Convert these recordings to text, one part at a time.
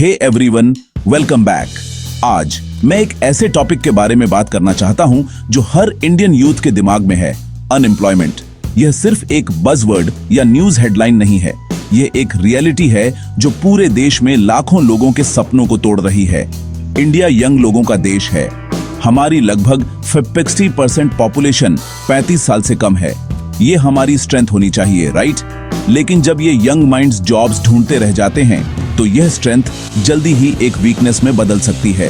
Hey everyone, welcome back. आज मैं एक ऐसे टॉपिक के बारे में बात करना चाहता हूं जो हर इंडियन यूथ के दिमाग में है, अनएम्प्लॉयमेंट। यह सिर्फ एक बज़वर्ड या न्यूज हेडलाइन नहीं है, यह एक रियलिटी है जो पूरे देश में लाखों लोगों के सपनों को तोड़ रही है। इंडिया यंग लोगों का देश है। हमारी लगभग 60% पॉपुलेशन 35 साल से कम है। ये हमारी स्ट्रेंथ होनी चाहिए, राइट? लेकिन जब ये यंग माइंड्स जॉब्स ढूंढते रह जाते हैं तो यह स्ट्रेंथ जल्दी ही एक वीकनेस में बदल सकती है।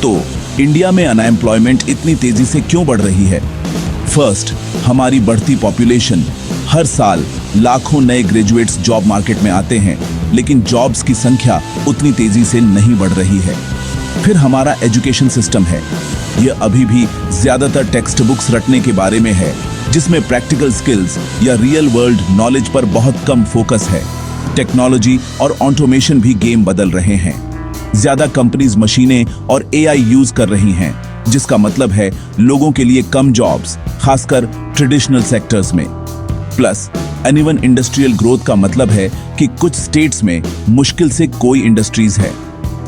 तो इंडिया में अनएम्प्लॉयमेंट इतनी तेजी से क्यों बढ़ रही है? फर्स्ट, हमारी बढ़ती पॉपुलेशन। हर साल लाखों नए ग्रेजुएट्स जॉब मार्केट में आते हैं, लेकिन जॉब्स की संख्या उतनी तेजी से नहीं बढ़ रही है। फिर हमारा एजुकेशन सिस्टम है। यह अभी भी ज्यादातर टेक्स्ट बुक्स रटने के बारे में है, जिसमें प्रैक्टिकल स्किल्स या रियल वर्ल्ड नॉलेज पर बहुत कम फोकस है। टेक्नोलॉजी और ऑटोमेशन भी गेम बदल रहे हैं। ज्यादा कंपनीज मशीनें और एआई यूज कर रही हैं, जिसका मतलब है लोगों के लिए कम जॉब्स, खासकर ट्रेडिशनल सेक्टर्स में। प्लस अनइवन इंडस्ट्रियल ग्रोथ का मतलब है कि कुछ स्टेट्स में मुश्किल से कोई इंडस्ट्रीज है।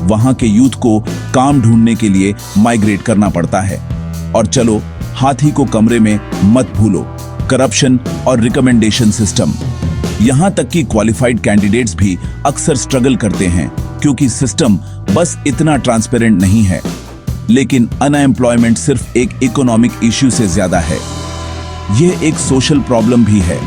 वहां के यूथ को काम ढूंढने के लिए माइग्रेट करना पड़ता है। और चलो, हाथी को कमरे में मत भूलो, करप्शन और रिकमेंडेशन सिस्टम। यहां तक कि क्वालिफाइड कैंडिडेट्स भी अक्सर स्ट्रगल करते हैं, क्योंकि सिस्टम बस इतना ट्रांसपेरेंट नहीं है। लेकिन अनएम्प्लॉयमेंट सिर्फ एक इकोनॉमिक इश्यू से ज्यादा है, यह एक सोशल प्रॉब्लम भी है।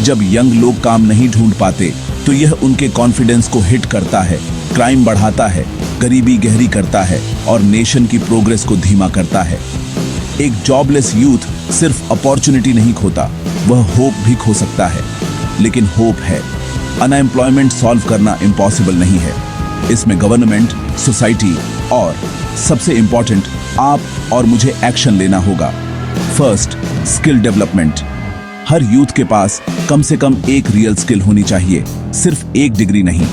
जब यंग लोग काम नहीं ढूंढ पाते तो यह उनके कॉन्फिडेंस को हिट करता है, क्राइम बढ़ाता है, गरीबी गहरी करता है और नेशन की प्रोग्रेस को धीमा करता है। एक जॉबलेस यूथ सिर्फ अपॉर्चुनिटी नहीं खोता, वह होप भी खो सकता है। लेकिन होप है। अनएम्प्लॉयमेंट सॉल्व करना इम्पॉसिबल नहीं है। इसमें गवर्नमेंट, सोसाइटी और सबसे इंपॉर्टेंट आप और मुझे एक्शन लेना होगा। First, skill development. हर यूथ के पास कम से कम एक रियल स्किल होनी चाहिए, सिर्फ एक डिग्री नहीं।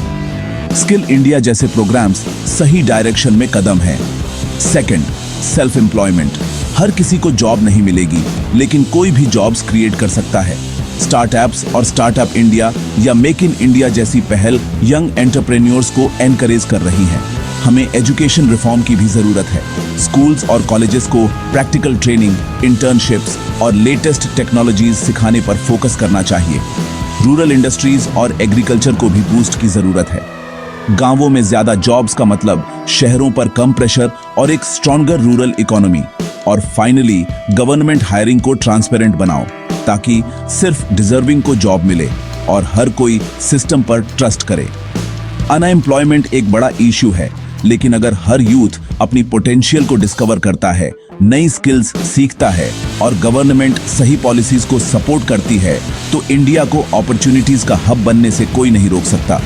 स्किल इंडिया जैसे प्रोग्राम्स सही डायरेक्शन में कदम है। Second, self employment. हर किसी को जॉब नहीं मिलेगी, लेकिन कोई भी जॉब्स क्रिएट कर सकता है। स्टार्टअप्स और स्टार्टअप इंडिया या मेक इन इंडिया जैसी पहल यंग एंटरप्रेन्योर्स को एनकरेज कर रही हैं। हमें एजुकेशन रिफॉर्म की भी जरूरत है। स्कूल्स और कॉलेजेस को प्रैक्टिकल ट्रेनिंग, इंटर्नशिप्स और लेटेस्ट टेक्नोलॉजीज सिखाने पर फोकस करना चाहिए। रूरल इंडस्ट्रीज और एग्रीकल्चर को भी बूस्ट की जरूरत है। गांवों में ज्यादा जॉब्स का मतलब शहरों पर कम प्रेशर और एक स्ट्रॉन्गर रूरल इकोनॉमी। और फाइनली, गवर्नमेंट हायरिंग को ट्रांसपेरेंट बनाओ, ताकि सिर्फ डिजर्विंग को जॉब मिले और हर कोई सिस्टम पर ट्रस्ट करे। अनएम्प्लॉयमेंट एक बड़ा इश्यू है, लेकिन अगर हर यूथ अपनी पोटेंशियल को डिस्कवर करता है, नई स्किल्स सीखता है और गवर्नमेंट सही पॉलिसीज को सपोर्ट करती है, तो इंडिया को अपॉर्चुनिटीज का हब बनने से कोई नहीं रोक सकता।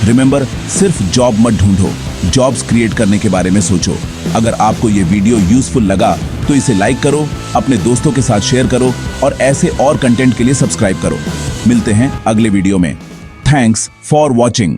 रिमेंबर, सिर्फ जॉब मत ढूंढो, जॉब्स क्रिएट करने के बारे में सोचो। अगर आपको ये वीडियो यूजफुल लगा तो इसे लाइक करो, अपने दोस्तों के साथ शेयर करो और ऐसे और कंटेंट के लिए सब्सक्राइब करो। मिलते हैं अगले वीडियो में। Thanks for watching.